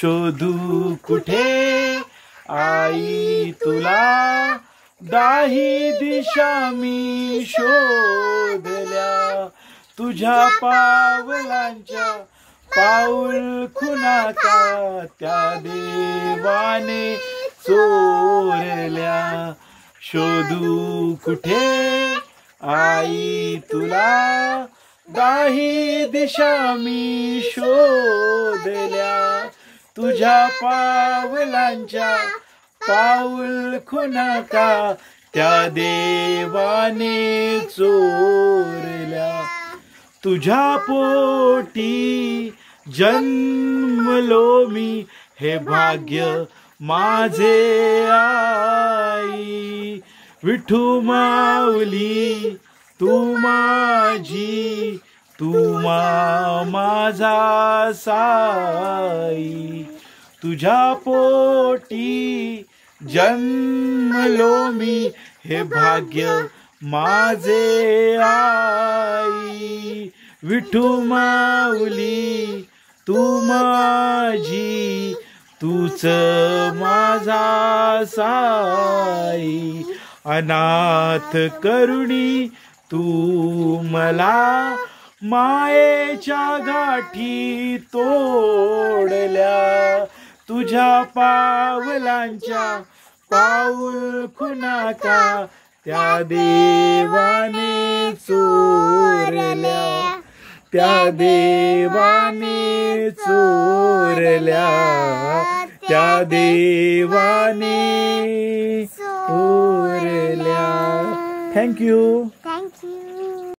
शोधू कुठे आई तुला, दाही दिशा मी शोधल्या, तुझ्या पावलांच्या पाऊल खुणाका त्या देवाने चोरल्या. शोधू कुठे आई तुला, दाही दिशा मी शोधल्या, तुझ्या पावलांच्या पाऊल खुणाका त्या देवाने चोरल्या. तुझ्या पोटी जन्मलो मी, हे भाग्य माझे आई. विठू माऊली तू माझी, तू माझा साई. तुझ्या पोटी जन्मलो मी, हे भाग्य माझे आई. विठू माऊली तू माझी, तूच माझा साई. अनाथ करुणी तू मला, मायेच्या गाठी तोडल्या, तुझ्या पावलांच्या पाऊल खुणाका त्या देवाने चोरल्या, त्या देवाने चोरल्या, त्या देवाने चोरल्या. थँक्यू.